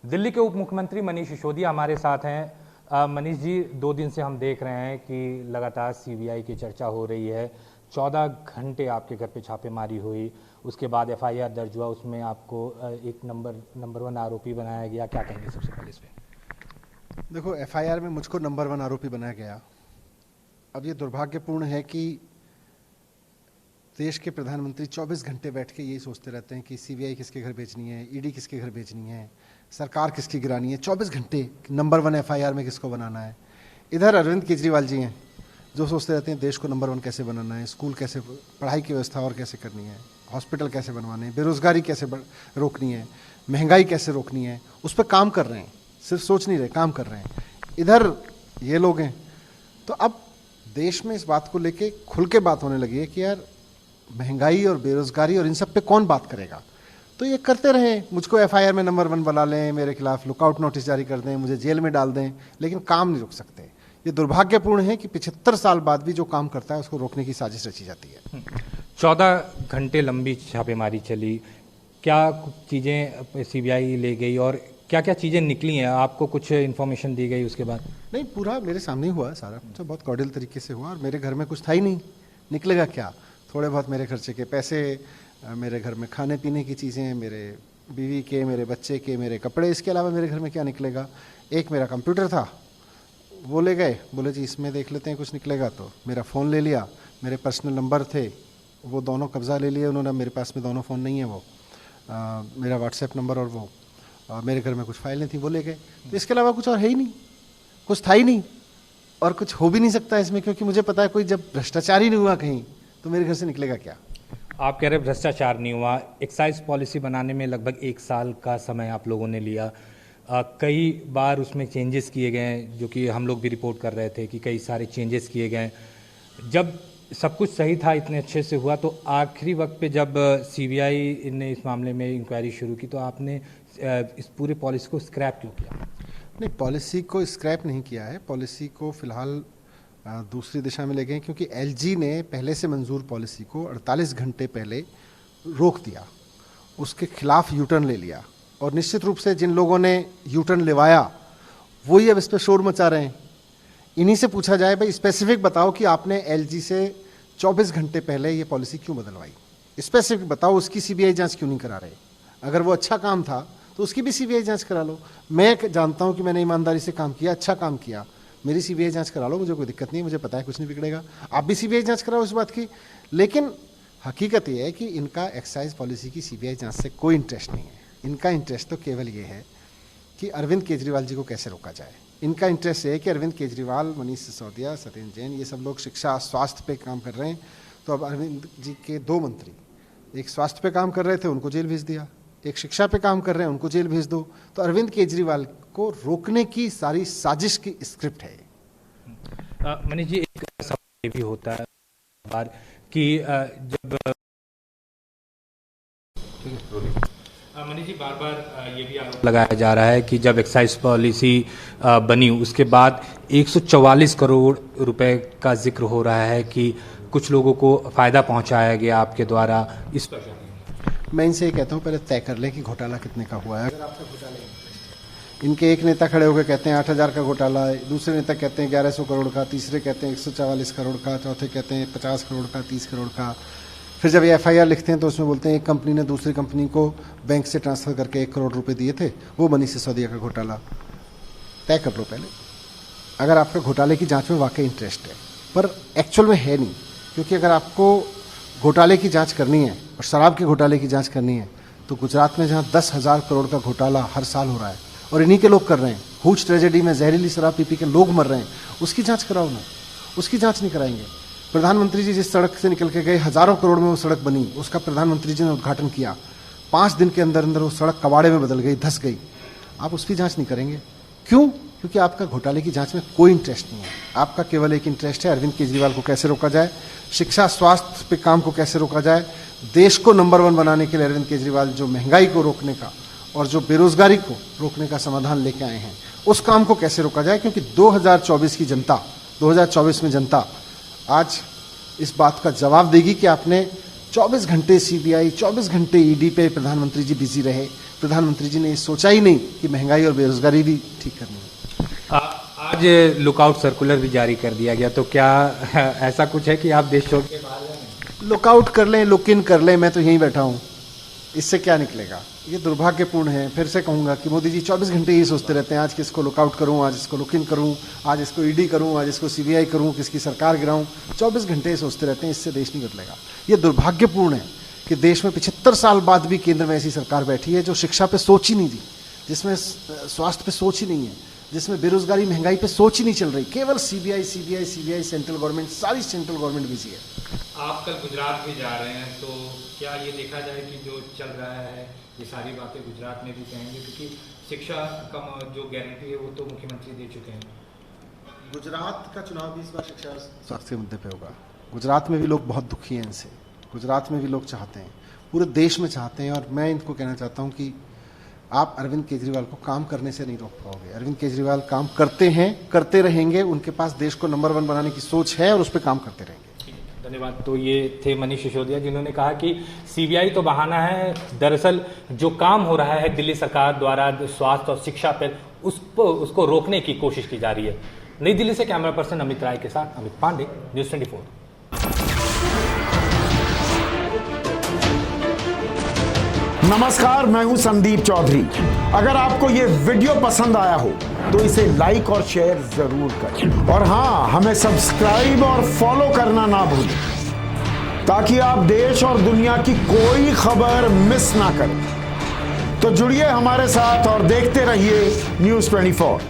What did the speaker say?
दिल्ली के उप मुख्यमंत्री मनीष सिसोदिया हमारे साथ हैं। मनीष जी, 2 दिन से हम देख रहे हैं कि लगातार सीबीआई की चर्चा हो रही है। 14 घंटे आपके घर पे छापेमारी हुई, उसके बाद एफआईआर दर्ज हुआ, उसमें आपको एक नंबर 1 आरोपी बनाया गया। क्या कहेंगे सबसे पहले इस पे? देखो, एफआईआर में मुझको नंबर 1 आरोपी बनाया गया। अब ये दुर्भाग्यपूर्ण है कि देश के प्रधानमंत्री 24 घंटे बैठ के यही सोचते रहते हैं कि सीबीआई किसके घर भेजनी है, ईडी किसके घर भेजनी है, सरकार किसकी गिरानी है। 24 घंटे नंबर 1 एफआईआर में किसको बनाना है। इधर अरविंद केजरीवाल जी हैं जो सोचते रहते हैं देश को नंबर 1 कैसे बनाना है, स्कूल कैसे, पढ़ाई की व्यवस्था और कैसे करनी है, हॉस्पिटल कैसे बनवाने हैं, बेरोजगारी कैसे रोकनी है, महंगाई कैसे रोकनी है, उस पर काम कर रहे हैं। सिर्फ सोच नहीं रहे, काम कर रहे हैं। इधर ये लोग हैं। तो अब देश में इस बात को लेके खुल के बात होने लगी है कि यार महंगाई और बेरोजगारी और इन सब पे कौन बात करेगा। तो ये करते रहे, मुझको एफआईआर में नंबर 1 बना लें, मेरे खिलाफ लुकआउट नोटिस जारी कर दें, मुझे जेल में डाल दें, लेकिन काम नहीं रोक सकते। ये दुर्भाग्यपूर्ण है कि 75 साल बाद भी जो काम करता है उसको रोकने की साजिश रची जाती है। 14 घंटे लंबी छापेमारी चली, क्या चीज़ें सीबीआई ले गई और क्या क्या चीज़ें निकली हैं? आपको कुछ इन्फॉर्मेशन दी गई उसके बाद? नहीं, पूरा मेरे सामने ही हुआ सारा कुछ, बहुत कॉर्डियल तरीके से हुआ और मेरे घर में कुछ था ही नहीं। निकलेगा क्या? थोड़े बहुत मेरे खर्चे के पैसे, मेरे घर में खाने पीने की चीज़ें, मेरे बीवी के, मेरे बच्चे के, मेरे कपड़े, इसके अलावा मेरे घर में क्या निकलेगा। एक मेरा कंप्यूटर था, वो ले गए, बोले जी इसमें देख लेते हैं कुछ निकलेगा। तो मेरा फ़ोन ले लिया, मेरे पर्सनल नंबर थे वो दोनों कब्ज़ा ले लिए उन्होंने। मेरे पास में दोनों फ़ोन नहीं है, वो मेरा व्हाट्सएप नंबर और वो मेरे घर में कुछ फाइलें थी वो ले गए। तो इसके अलावा कुछ और है ही नहीं, कुछ था ही नहीं और कुछ हो भी नहीं सकता इसमें, क्योंकि मुझे पता है कोई जब भ्रष्टाचार ही नहीं हुआ कहीं तो मेरे घर से निकलेगा क्या। आप कह रहे भ्रष्टाचार नहीं हुआ। एक्साइज पॉलिसी बनाने में लगभग 1 साल का समय आप लोगों ने लिया। कई बार उसमें चेंजेस किए गए हैं, जो कि हम लोग भी रिपोर्ट कर रहे थे कि कई सारे चेंजेस किए गए। जब सब कुछ सही था, इतने अच्छे से हुआ, तो आखिरी वक्त पे जब सीबीआई ने इस मामले में इंक्वायरी शुरू की तो आपने इस पूरे पॉलिसी को स्क्रैप क्यों किया? नहीं, पॉलिसी को स्क्रैप नहीं किया है, पॉलिसी को फिलहाल दूसरी दिशा में ले गए, क्योंकि एलजी ने पहले से मंजूर पॉलिसी को 48 घंटे पहले रोक दिया, उसके खिलाफ यूटर्न ले लिया। और निश्चित रूप से जिन लोगों ने यूटर्न लेवाया वही अब इस पर शोर मचा रहे हैं। इन्हीं से पूछा जाए, भाई स्पेसिफिक बताओ कि आपने एलजी से 24 घंटे पहले ये पॉलिसी क्यों बदलवाई, स्पेसिफिक बताओ, उसकी सीबीआई जांच क्यों नहीं करा रहे। अगर वो अच्छा काम था तो उसकी भी सीबीआई जांच करा लो। मैं जानता हूं कि मैंने ईमानदारी से काम किया, अच्छा काम किया, मेरी सीबीआई जांच करा लो, मुझे कोई दिक्कत नहीं, मुझे पता है कुछ नहीं बिगड़ेगा। आप भी सीबीआई जांच कराओ इस बात की। लेकिन हकीकत यह है कि इनका एक्साइज पॉलिसी की सीबीआई जांच से कोई इंटरेस्ट नहीं है। इनका इंटरेस्ट तो केवल ये है कि अरविंद केजरीवाल जी को कैसे रोका जाए। इनका इंटरेस्ट ये है कि अरविंद केजरीवाल, मनीष सिसोदिया, सत्येंद्र जैन, ये सब लोग शिक्षा स्वास्थ्य पे काम कर रहे हैं। तो अब अरविंद जी के 2 मंत्री, एक स्वास्थ्य पे काम कर रहे थे उनको जेल भेज दिया, एक शिक्षा पे काम कर रहे हैं उनको जेल भेज दो। तो अरविंद केजरीवाल को रोकने की सारी साजिश की स्क्रिप्ट है। मनीष जी, एक सवाल ये भी होता है बार कि जब मनीष जी बार बार ये भी आरोप लगाया जा रहा है कि जब एक्साइज पॉलिसी बनी उसके बाद 144 करोड़ रुपए का जिक्र हो रहा है कि कुछ लोगों को फायदा पहुंचाया गया आपके द्वारा। इस पर मैं इनसे ये कहता हूँ, पहले तय कर ले कि घोटाला कितने का हुआ है। अगर आपसे घोटाले, इनके एक नेता खड़े होकर कहते हैं 8,000 का घोटाला है, दूसरे नेता कहते हैं 1100 करोड़ का, तीसरे कहते हैं 144 करोड़ का, चौथे कहते हैं 50 करोड़ का, 30 करोड़ का। फिर जब ये एफआईआर लिखते हैं तो उसमें बोलते हैं एक कंपनी ने दूसरी कंपनी को बैंक से ट्रांसफर करके 1 करोड़ रुपए दिए थे, वो मनीष सिसोदिया का घोटाला। तय कर लो पहले, अगर आपका घोटाले की जाँच में वाकई इंटरेस्ट है, पर एक्चुअल में है नहीं। क्योंकि अगर आपको घोटाले की जांच करनी है और शराब के घोटाले की जांच करनी है तो गुजरात में जहां 10,000 करोड़ का घोटाला हर साल हो रहा है और इन्हीं के लोग कर रहे हैं, हूच ट्रेजेडी में जहरीली शराब पी के लोग मर रहे हैं, उसकी जांच कराओ ना। उसकी जांच नहीं कराएंगे। प्रधानमंत्री जी जिस सड़क से निकल के गए, हजारों करोड़ में वो सड़क बनी, उसका प्रधानमंत्री जी ने उद्घाटन किया, 5 दिन के अंदर अंदर वो सड़क कबाड़े में बदल गई, धस गई। आप उसकी जांच नहीं करेंगे। क्यों? क्योंकि आपका घोटाले की जांच में कोई इंटरेस्ट नहीं है। आपका केवल एक इंटरेस्ट है अरविंद केजरीवाल को कैसे रोका जाए, शिक्षा स्वास्थ्य पे काम को कैसे रोका जाए, देश को नंबर 1 बनाने के लिए अरविंद केजरीवाल जो महंगाई को रोकने का और जो बेरोजगारी को रोकने का समाधान लेके आए हैं, उस काम को कैसे रोका जाए। क्योंकि 2024 की जनता, 2024 में जनता आज इस बात का जवाब देगी कि आपने 24 घंटे सीबीआई, 24 घंटे ईडी पे प्रधानमंत्री जी बिजी रहे। प्रधानमंत्री जी ने ये सोचा ही नहीं कि महंगाई और बेरोजगारी भी ठीक करनी है। आज लुकआउट सर्कुलर भी जारी कर दिया गया, तो क्या ऐसा कुछ है कि आप देश छोड़ के बाहर जाएंगे? लुकआउट कर लें, लुक इन कर लें, मैं तो यहीं बैठा हूं, इससे क्या निकलेगा? ये दुर्भाग्यपूर्ण है। फिर से कहूंगा कि मोदी जी 24 घंटे ये सोचते रहते हैं, आज किसको लुकआउट करूं, आज इसको लुक इन करूं, आज इसको ईडी करूं, आज इसको सीबीआई करूं, किसकी सरकार गिराऊं। 24 घंटे ये सोचते रहते हैं, इससे देश नहीं बदलेगा। ये दुर्भाग्यपूर्ण है कि देश में 75 साल बाद भी केंद्र में ऐसी सरकार बैठी है जो शिक्षा पे सोच ही नहीं दी, जिसमें स्वास्थ्य पे सोच ही नहीं है, जिसमें बेरोजगारी महंगाई पे सोच ही नहीं चल रही। केवल CBI CBI CBI, central government, सारी सेंट्रल गवर्नमेंट बिजी है। आप कल गुजरात भी जा रहे हैं, तो क्या ये देखा जाए कि जो चल रहा है ये सारी बातें गुजरात में भी कहेंगे, क्योंकि शिक्षा का जो गारंटी है वो तो मुख्यमंत्री दे चुके हैं। गुजरात का चुनाव भी इस बार शिक्षा स्वास्थ्य के मुद्दे पे होगा। गुजरात में भी लोग बहुत दुखी हैं इनसे, गुजरात में भी लोग चाहते हैं, पूरे देश में चाहते हैं। और मैं इनको कहना चाहता हूं कि आप अरविंद केजरीवाल को काम करने से नहीं रोक पाओगे। अरविंद केजरीवाल काम करते हैं, करते रहेंगे, उनके पास देश को नंबर 1 बनाने की सोच है और उस पर काम करते रहेंगे। धन्यवाद। तो ये थे मनीष सिसोदिया, जिन्होंने कहा कि सीबीआई तो बहाना है, दरअसल जो काम हो रहा है दिल्ली सरकार द्वारा स्वास्थ्य और शिक्षा पर उसको रोकने की कोशिश की जा रही है। नई दिल्ली से कैमरा पर्सन अमित राय के साथ अमित पांडे, न्यूज़ 24। नमस्कार, मैं हूं संदीप चौधरी। अगर आपको ये वीडियो पसंद आया हो तो इसे लाइक और शेयर जरूर करें, और हाँ, हमें सब्सक्राइब और फॉलो करना ना भूलें, ताकि आप देश और दुनिया की कोई खबर मिस ना करें। तो जुड़िए हमारे साथ और देखते रहिए न्यूज़ 24।